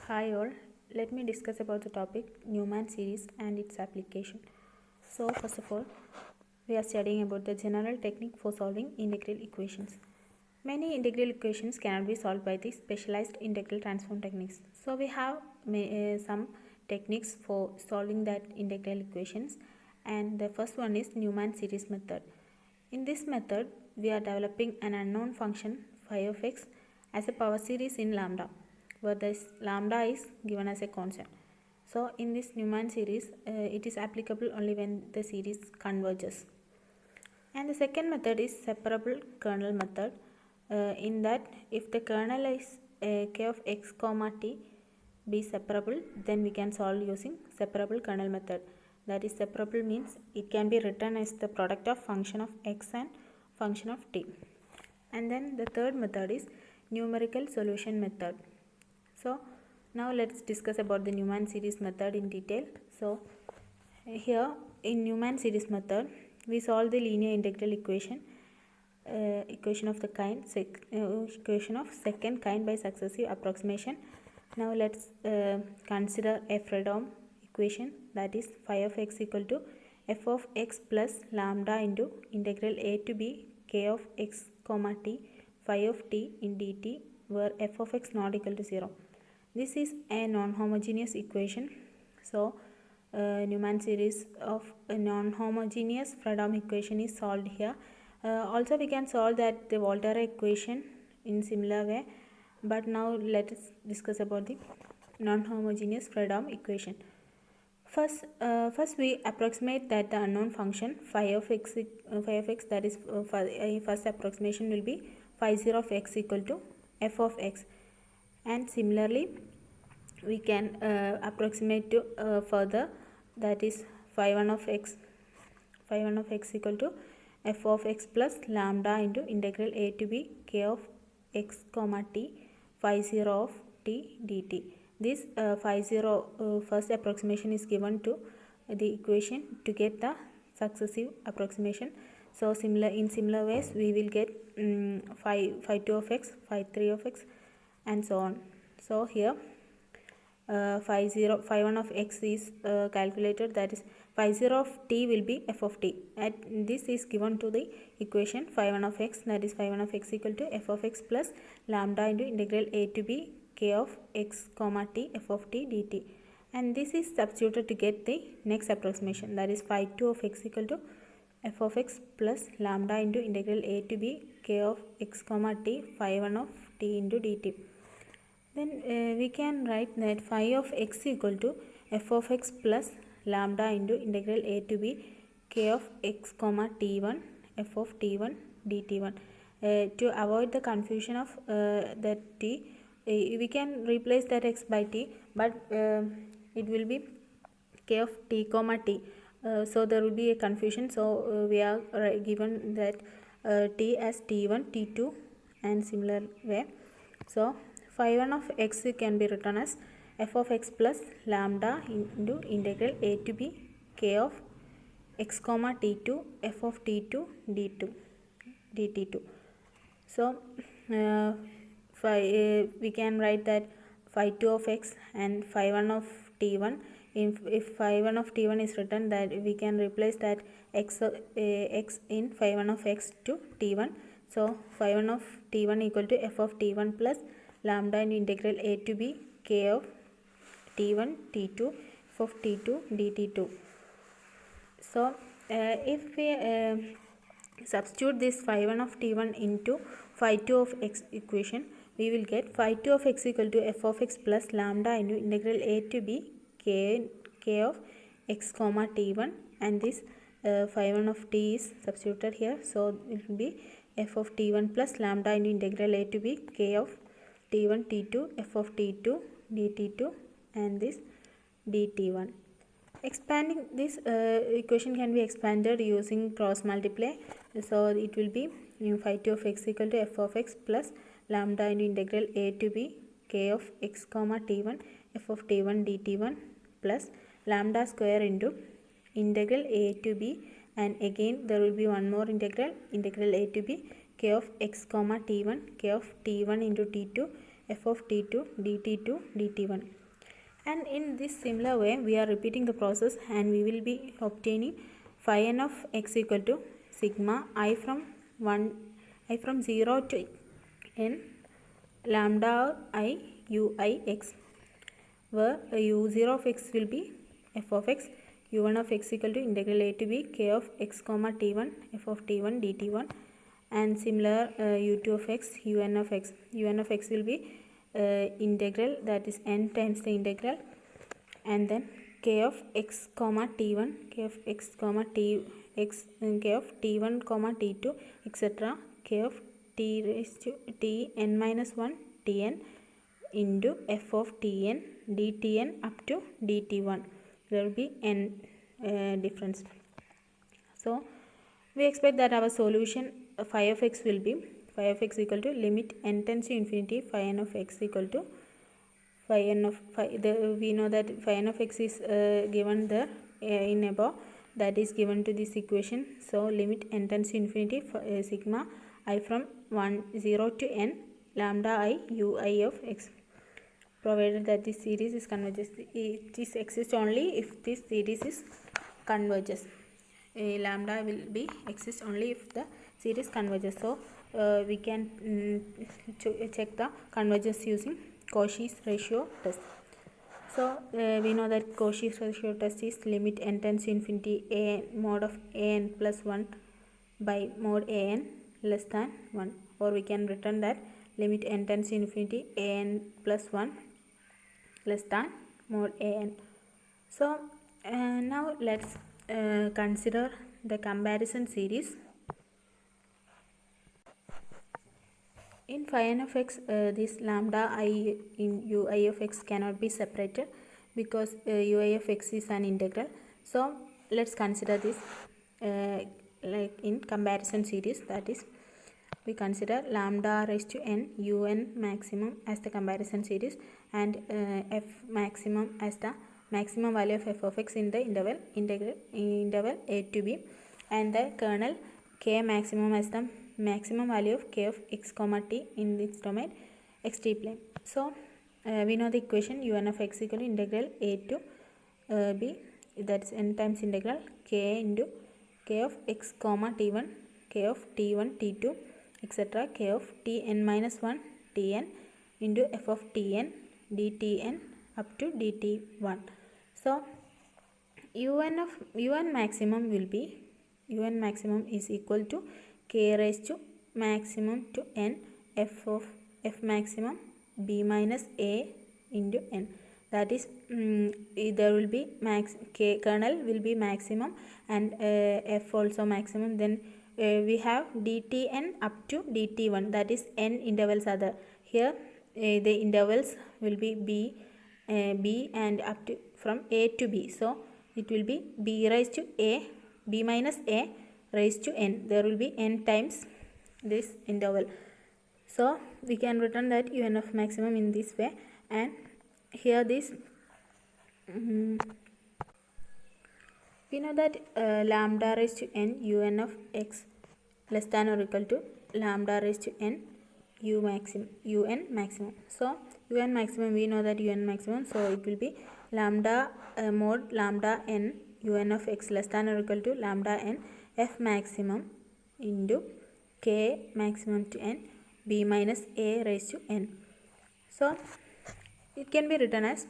Hi all, let me discuss about the topic Newman series and its application. So first of all, we are studying about the general technique for solving integral equations. Many integral equations cannot be solved by the specialized integral transform techniques. So we have some techniques for solving that integral equations, and the first one is Newman series method. In this method, we are developing an unknown function phi of x as a power series in lambda, where this lambda is given as a constant. So in this Newman series, it is applicable only when the series converges. And the second method is separable kernel method. In that, if the kernel is k of x comma t be separable, then we can solve using separable kernel method. That is, separable means it can be written as the product of function of x and function of t. And then the third method is numerical solution method. So now let's discuss about the Newman series method in detail. So here in Newman series method, we solve the linear integral equation of the kind equation of second kind by successive approximation. Now let's consider a Fredholm equation, that is phi of x equal to f of x plus lambda into integral a to b k of x comma t phi of t in dt, where f of x not equal to 0. This is a non-homogeneous equation. So Newman series of a non-homogeneous Fredholm equation is solved here. Also we can solve that the Volterra equation in similar way, but now let us discuss about the non-homogeneous Fredholm equation. First we approximate that the unknown function phi of x, that is first approximation will be phi 0 of x equal to f of x, and similarly we can approximate to further, that is phi 1 of x equal to f of x plus lambda into integral a to b k of x comma t phi 0 of t dt. This phi 0 first approximation is given to the equation to get the successive approximation. So in similar ways we will get phi 2 of x, phi 3 of x, and so on. So here phi 1 of x is calculated, that is phi 0 of t will be f of t, and this is given to the equation phi 1 of x, that is phi 1 of x equal to f of x plus lambda into integral a to b k of x comma t f of t dt, and this is substituted to get the next approximation, that is phi 2 of x equal to f of x plus lambda into integral a to b k of x comma t phi 1 of t into dt. Then we can write that phi of x equal to f of x plus lambda into integral a to b k of x comma t1 f of t1 dt1. To avoid the confusion of that t, we can replace that x by t, but it will be k of t comma t. So there will be a confusion. So we are given that t as t1, t2, and similar way. So phi 1 of x can be written as f of x plus lambda into integral a to b k of x comma t2 f of t2 d2 dt2. So we can write that phi 2 of x and phi 1 of t1. If phi 1 of t1 is written, that we can replace that x in phi 1 of x to t1. So phi 1 of t1 equal to f of t1 plus lambda into integral a to b k of t1 t2 f of t2 dt2. So if we substitute this phi 1 of t1 into phi 2 of x equation, we will get phi 2 of x equal to f of x plus lambda into integral a to b k of x comma t1, and this phi 1 of t is substituted here, so it will be f of t1 plus lambda into integral a to b k of t1 t2 f of t2 dt2, and this dt1. Expanding this equation can be expanded using cross multiply. So it will be phi 2 of x equal to f of x plus lambda into integral a to b k of x comma t1 f of t1 dt1 plus lambda square into integral a to b, and again there will be one more integral a to b k of x comma t1 k of t1 into t2 f of t2 dt2 dt1. And in this similar way we are repeating the process, and we will be obtaining phi n of x equal to sigma I from 0 to n lambda I ui x, where u0 of x will be f of x, u1 of x equal to integral a to b k of x comma t1 f of t1 dt1, and similar u2 of x un of x will be integral, that is n times the integral, and then k of x comma t1 k of x comma t x k of t1 comma t2 etc. k of t raised to t n minus 1 tn into f of tn dtn up to dt1. There will be n difference. So we expect that our solution phi of x will be phi of x equal to limit n tends to infinity phi n of x equal to phi n of we know that phi n of x is given there in above, that is given to this equation. So limit n tends to infinity sigma I from 0 to n lambda I ui of x, provided that this series is converges. It is exists only if this series is converges. Lambda will be exist only if the series converges. So we can check the convergence using Cauchy's ratio test. So we know that Cauchy's ratio test is limit n tends to infinity a mod of a n plus 1 by mod a n less than 1, or we can return that limit n tends to infinity a n plus 1 less than mod a n. So now let's consider the comparison series. In phi n of x, this lambda I in ui of x cannot be separated because ui of x is an integral. So let's consider this like in comparison series, that is we consider lambda raised to n un maximum as the comparison series, and f maximum as the maximum value of f of x in the interval a to b, and the kernel k maximum as the maximum value of k of x comma t in this domain xt plane. So we know the equation un of x equal to integral a to b, that is n times integral k into k of x comma t1 k of t1 t2 etc. k of tn minus 1 tn into f of tn dtn up to dt1. So un maximum will be un maximum is equal to k raised to maximum to n f of f maximum b minus a into n, that is there will be k kernel will be maximum and f also maximum. Then we have dtn up to dt1, that is n intervals are there. Here the intervals will be b and up to from a to b, so it will be b raised to a b minus a raised to n. There will be n times this interval. So we can return that un of maximum in this way, and here this we know that lambda raised to n un of x less than or equal to lambda raised to n un maximum. So un maximum, we know that un maximum, so it will be lambda mod lambda n un of x less than or equal to lambda n f maximum into k maximum to n b minus a raised to n. So it can be written as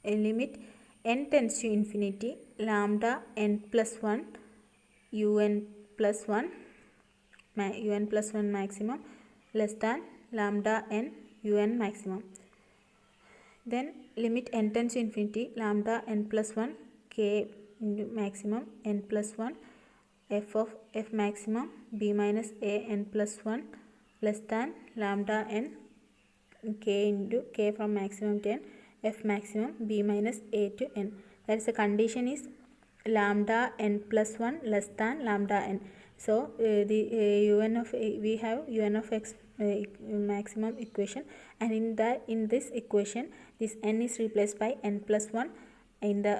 a limit n tends to infinity lambda n plus 1 un plus 1 maximum less than lambda n un maximum. Then limit n tends to infinity lambda n plus 1 k into maximum n plus 1 f of f maximum b minus a n plus 1 less than lambda n k into k from maximum to n f maximum b minus a to n. That is the condition is lambda n plus 1 less than lambda n. So the un of we have un of x maximum equation, and in this equation this n is replaced by n plus 1 in the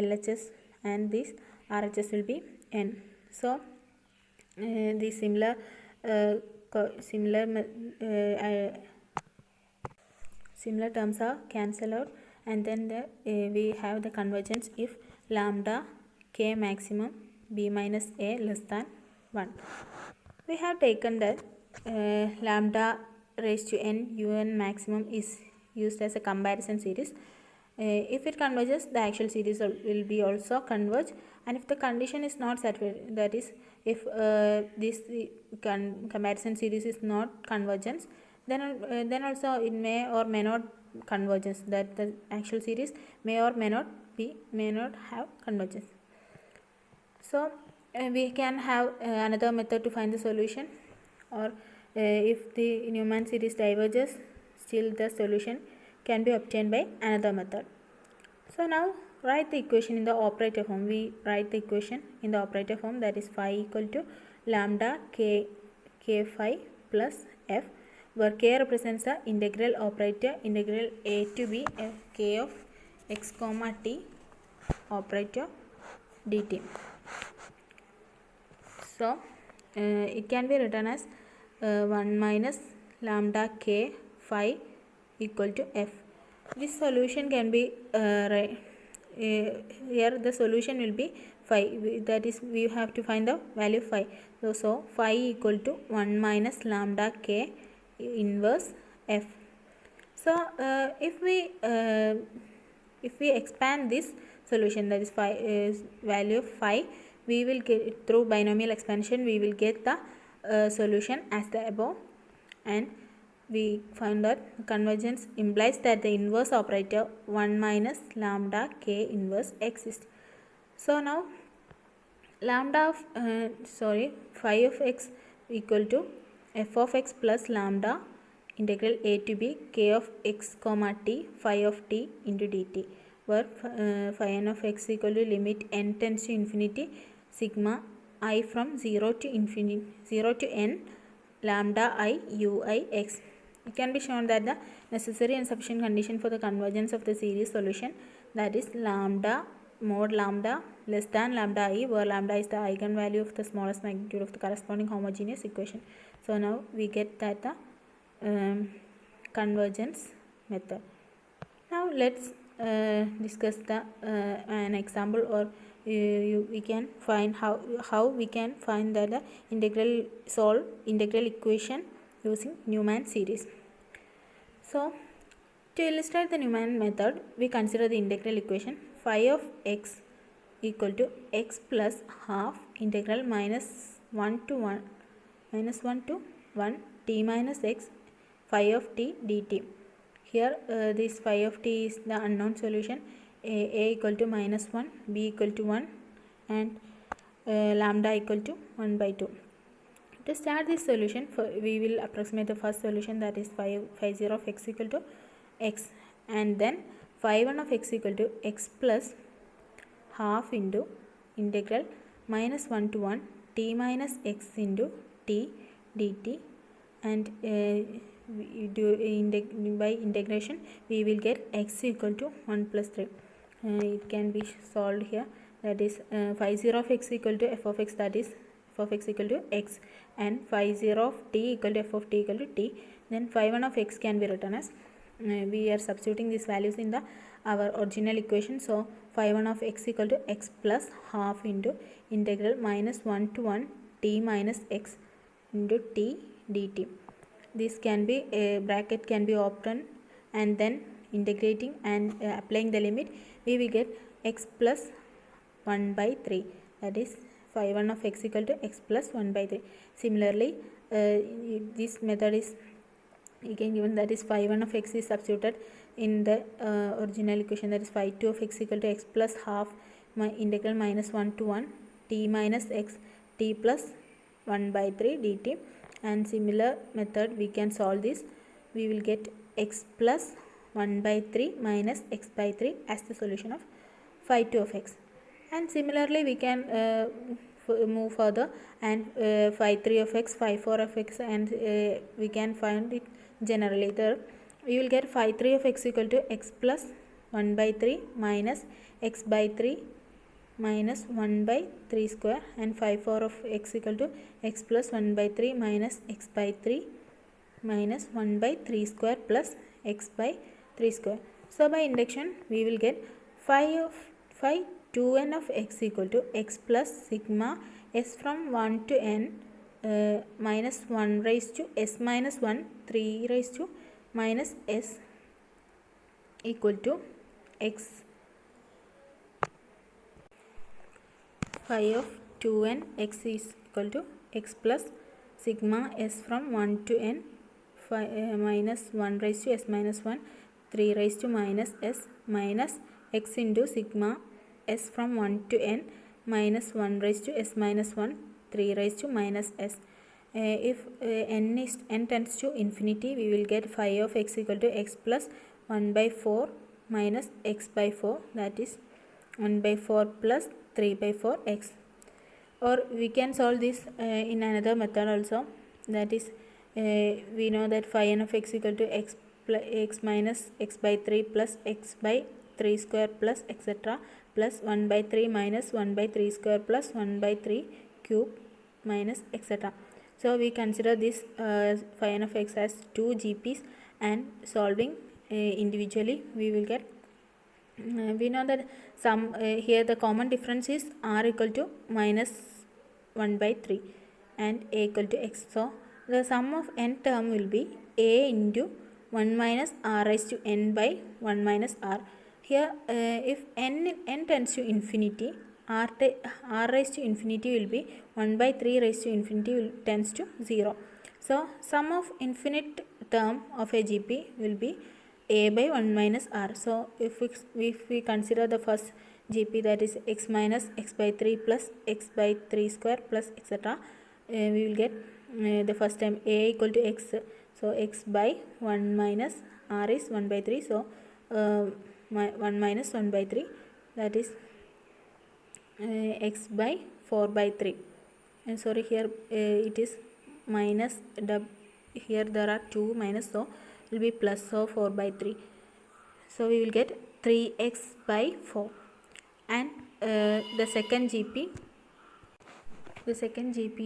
LHS, and this RHS will be n. So the similar similar terms are cancelled out, and then we have the convergence if lambda k maximum b minus a less than 1. We have taken that lambda raised to n un maximum is used as a comparison series. If it converges, the actual series will be also converge, and if the condition is not satisfied, that is if this comparison series is not convergence, then also it may or may not convergence, that the actual series may or may not have convergence. So we can have another method to find the solution, or if the Newman series diverges, still the solution can be obtained by another method. So now write the equation in the operator form. We write the equation in the operator form, that is phi equal to lambda k phi plus f, where k represents the integral operator, integral a to b k of x comma t operator dt. So it can be written as 1 minus lambda k phi equal to f. This solution can be here the solution will be phi, that is we have to find the value phi. So phi equal to 1 minus lambda k inverse f. So if we expand this solution, that is phi value of phi, we will get through binomial expansion, we will get the solution as the above, and we find that convergence implies that the inverse operator 1 minus lambda k inverse exists. So now phi of x equal to f of x plus lambda integral a to b k of x comma t phi of t into dt, where phi n of x equal to limit n tends to infinity sigma I from 0 to infinity 0 to n lambda I ui x. It can be shown that the necessary and sufficient condition for the convergence of the series solution, that is lambda mod lambda less than lambda I, where lambda is the eigenvalue of the smallest magnitude of the corresponding homogeneous equation. So now we get that the convergence method. Now let's discuss the an example, or we can find how we can find that the solve integral equation using Newman series. So to illustrate the Newman method, we consider the integral equation phi of x equal to x plus half integral minus 1 to 1 t minus x phi of t dt. Here this phi of t is the unknown solution, a equal to minus 1, b equal to 1, and lambda equal to 1 by 2. To start this solution, we will approximate the first solution, that is phi 0 of x equal to x, and then phi 1 of x equal to x plus half into integral minus 1 to 1 t minus x into t dt, and by integration we will get x equal to 1 plus 3. It can be solved here, that is phi 0 of x equal to f of x, that is f of x equal to x, and phi 0 of t equal to f of t equal to t. Then phi 1 of x can be written as we are substituting these values in our original equation. So phi 1 of x equal to x plus half into integral minus 1 to 1 t minus x into t dt. This can be bracket can be opened, and then integrating and applying the limit, we will get x plus 1 by 3, that is phi 1 of x equal to x plus 1 by 3. Similarly, this method is again given, that is phi 1 of x is substituted in the original equation, that is phi 2 of x equal to x plus half integral minus 1 to 1 t minus x t plus 1 by 3 dt. And similar method we can solve this, we will get x plus 1 by 3 minus x by 3 as the solution of phi 2 of x. And similarly we can move further, and phi 3 of x, phi 4 of x, and we can find it generally. There we will get phi 3 of x equal to x plus 1 by 3 minus x by 3 minus 1 by 3 square, and phi 4 of x equal to x plus 1 by 3 minus x by 3 minus 1 by 3 square plus x by 3 square. So by induction we will get phi 2n of x equal to x plus sigma s from 1 to n minus 1 raised to s minus 1 3 raised to minus s equal to x phi of 2n x is equal to x plus sigma s from 1 to n minus 1 raised to s minus 1 3 raised to minus s minus x into sigma s from 1 to n minus 1 raised to s minus 1 3 raised to minus s. If n tends to infinity, we will get phi of x equal to x plus 1 by 4 minus x by 4, that is 1 by 4 plus 3 by 4 x. Or we can solve this in another method also, that is we know that phi n of x equal to x minus x by 3 plus x by 3 square plus etc. plus 1 by 3 minus 1 by 3 square plus 1 by 3 cube minus etc. So we consider this phi n of x as 2 GPs, and solving individually we will get we know that here the common difference is r equal to minus 1 by 3 and a equal to x. So the sum of n term will be a into 1 minus r raised to n by 1 minus r. Here if n tends to infinity, r raised to infinity will be 1 by 3 raised to infinity tends to 0. So sum of infinite term of a GP will be a by 1 minus r. So if we consider the first GP, that is x minus x by 3 plus x by 3 square plus etc., we will get the first time a equal to x. So x by 1 minus r is 1 by 3. So 1 minus 1 by 3, that is x by 4 by 3. Sorry, here it is minus here there are 2 minus, so it will be plus, so 4 by 3. So we will get 3x by 4. And the second GP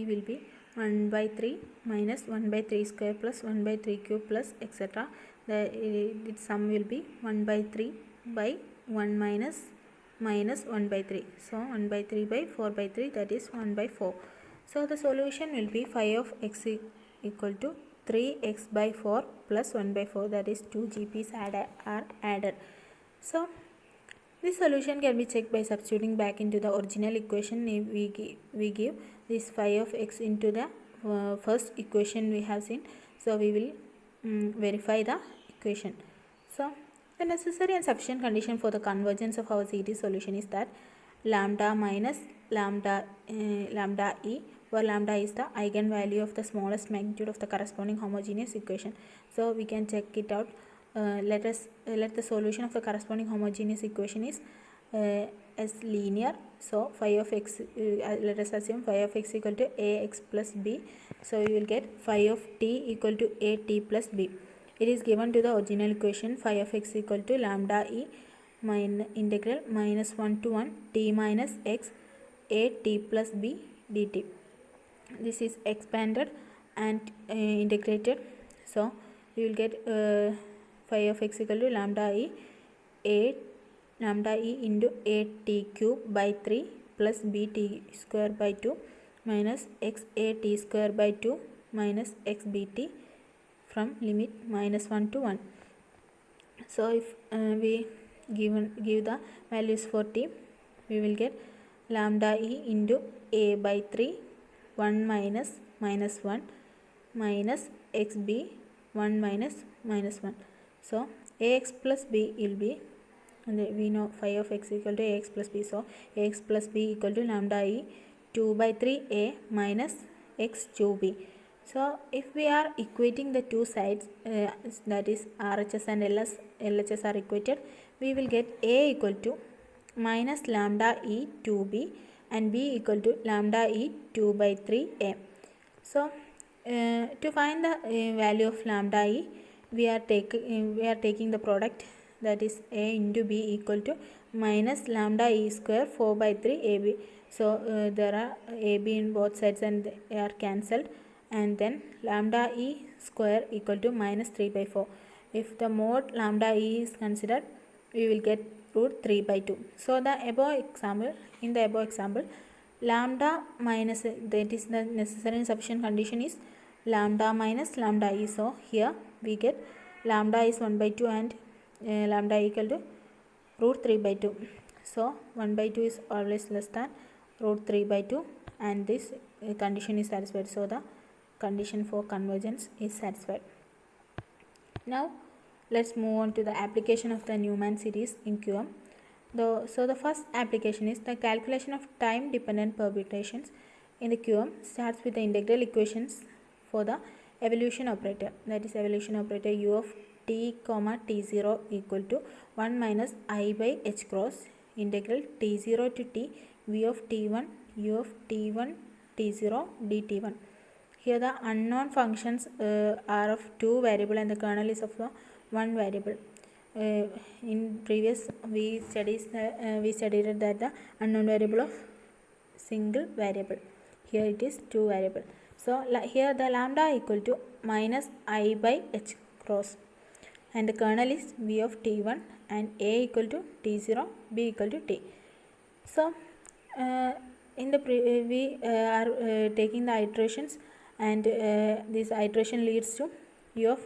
will be 1 by 3 minus 1 by 3 square plus 1 by 3 cube plus etc. The sum will be 1 by 3 by 1 minus 1 by 3. So 1 by 3 by 4 by 3, that is 1 by 4. So the solution will be phi of x equal to 3x by 4 plus 1 by 4, that is 2 GPs are added. So this solution can be checked by substituting back into the original equation. We give this phi of x into the first equation we have seen. So we will verify the equation. So the necessary and sufficient condition for the convergence of our series solution is that lambda minus lambda e, where lambda is the eigenvalue of the smallest magnitude of the corresponding homogeneous equation. So we can check it out. Let the solution of the corresponding homogeneous equation is as linear. So phi of x, let us assume phi of x equal to ax plus b. So we will get phi of t equal to at plus b. It is given to the original equation phi of x equal to lambda e integral minus 1 to 1 t minus x a t plus b dt. This is expanded and integrated. So we will get phi of x equal to lambda e into a t cube by 3 plus b t square by 2 minus x a t square by 2 minus x b t from limit minus 1 to 1. So if we give the values for t, we will get lambda e into a by 3 1 minus 1 minus xb 1 minus 1. So ax plus b will be, we know phi of x equal to ax plus b. So ax plus b equal to lambda e 2 by 3 a minus x 2b. So if we are equating the two sides, that is RHS and LHS are equated, we will get a equal to minus lambda e 2b and b equal to lambda e 2 by 3a. So to find the value of lambda e, we are taking the product, that is a into b equal to minus lambda e square 4 by 3 ab. So there are ab in both sides and they are cancelled, and then lambda e square equal to minus 3 by 4. if the mode lambda e is considered, we will get root 3 by 2. So the above example, in the above example, lambda minus, that is the necessary and sufficient condition is lambda minus lambda e. So here we get lambda is 1 by 2 and lambda equal to root 3 by 2. So 1 by 2 is always less than root 3 by 2 and this condition is satisfied. So the condition for convergence is satisfied. Now let's move on to the application of the Newman series in QM. So the first application is the calculation of time dependent permutations in the QM starts with the integral equations for the evolution operator, that is evolution operator u of t comma t0 equal to 1 minus I by h cross integral t0 to t v of t1 u of t1 t0 dt1. Here the unknown functions are of two variable and the kernel is of the one variable. In previous we studied that the unknown variable of single variable. Here it is two variable. So here the lambda equal to minus I by h cross and the kernel is v of t1 and a equal to t0, b equal to t. So in the we are taking the iterations and this iteration leads to u of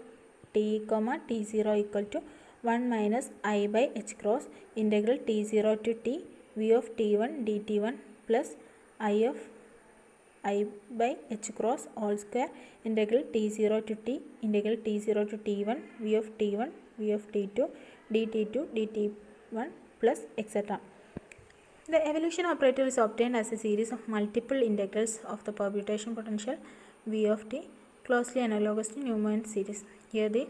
t comma t0 equal to 1 minus I by h cross integral t0 to t v of t1 dt1 plus I of I by h cross all square integral t0 to t integral t0 to t1 v of t1 v of t2 dt2 dt1 plus etc. The evolution operator is obtained as a series of multiple integrals of the permutation potential v of t closely analogous to Newman series. Here the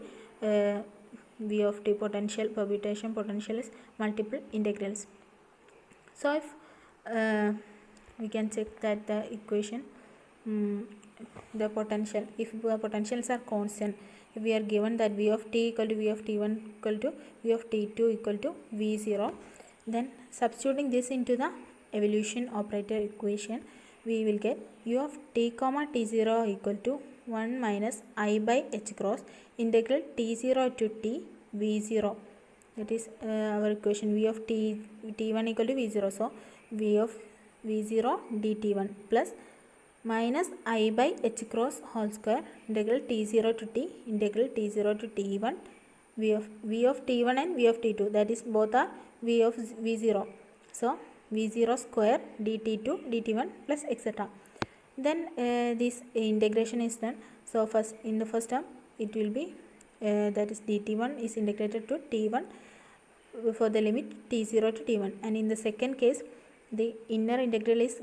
v of t potential permutation potential is multiple integrals. So if we can check that the equation the potential, if the potentials are constant, if we are given that v of t equal to v of t1 equal to v of t2 equal to v0, then substituting this into the evolution operator equation, we will get u of t comma t0 equal to 1 minus I by h cross integral t0 to t v0. That is our equation v of t1 equal to v0. So v of v0 dt1 plus minus I by h cross whole square integral t0 to t integral t0 to t1 v of t1 and v of t2, that is both are v of v0. So v0 square dt2 dt1 plus etc. Then this integration is done. So first in the first term it will be that is dt1 is integrated to t1 for the limit t0 to t1, and in the second case the inner integral is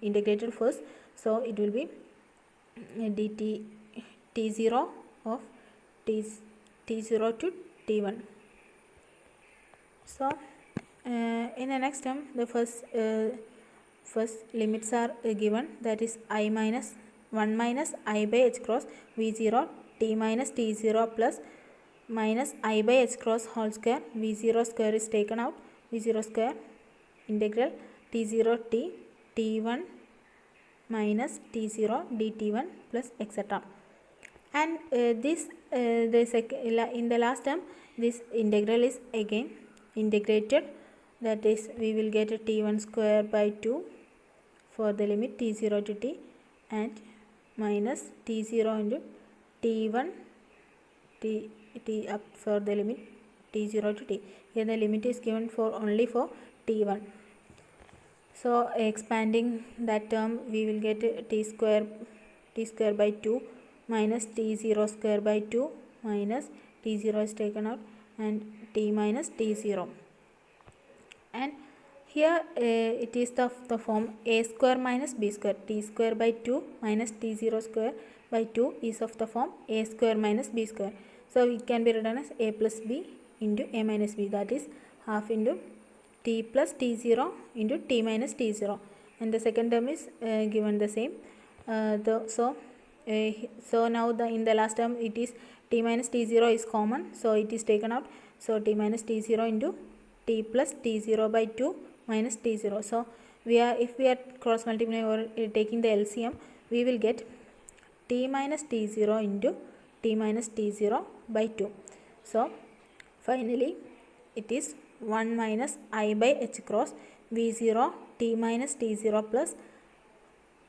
integrated first, so it will be dt t0 of t0 to t1. So in the next term the first limits are given, that is I minus 1 minus I by h cross v0 t minus t0 plus minus I by h cross whole square v0 square is taken out, v0 square integral t0 t t1 minus t0 dt1 plus etc. And this in the last term this integral is again integrated, that is we will get a t1 square by 2 for the limit t0 to t and minus t0 into t1 t up for the limit t0 to t. Here the limit is given for only for t1. So expanding that term we will get t square by 2 minus t0 square by 2 minus t0 is taken out and t minus t0. And here it is the form a square minus b square, t square by 2 minus t0 square by 2 is of the form a square minus b square. So it can be written as a plus b into a minus b, that is half into t plus t0 into t minus t0, and the second term is given the same. So now in the last term it is t minus t0 is common, so it is taken out. So t minus t0 into t plus t0 by 2 minus t0. So if we are cross multiplying or taking the LCM, we will get t minus t0 into t minus t0 by 2. So finally it is 1 minus I by h cross v0 t minus t0 plus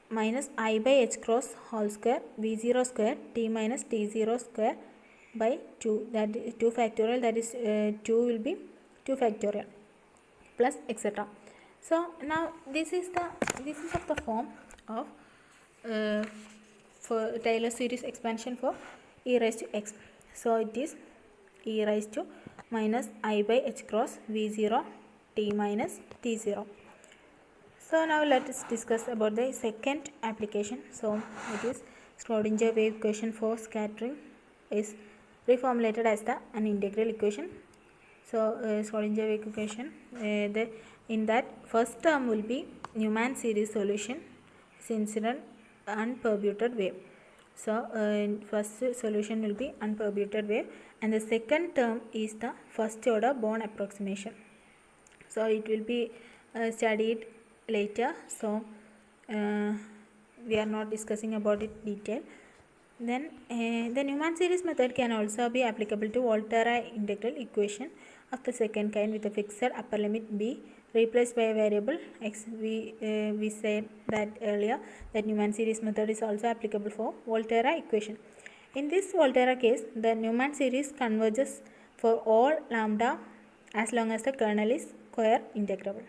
minus I by h cross whole square v0 square t minus t0 square by 2, that is 2 factorial, that is 2 will be 2 factorial plus etc. So now this is of the form of for Taylor series expansion for e raised to x. So it is e raised to minus I by h cross v0 t minus t0. So now let us discuss about the second application. So it is Schrodinger wave equation for scattering is reformulated as an integral equation. So Schrodinger wave equation, in that first term will be Newman series solution is incident unperturbed wave. So first solution will be unperturbed wave, and the second term is the first order Born approximation. So it will be studied later, so we are not discussing about it detail. Then the Newman series method can also be applicable to Volterra integral equation of the second kind with a fixed upper limit b replaced by a variable x. We said that earlier that Newman series method is also applicable for Volterra equation. In this Volterra case, the Newman series converges for all lambda as long as the kernel is square integrable.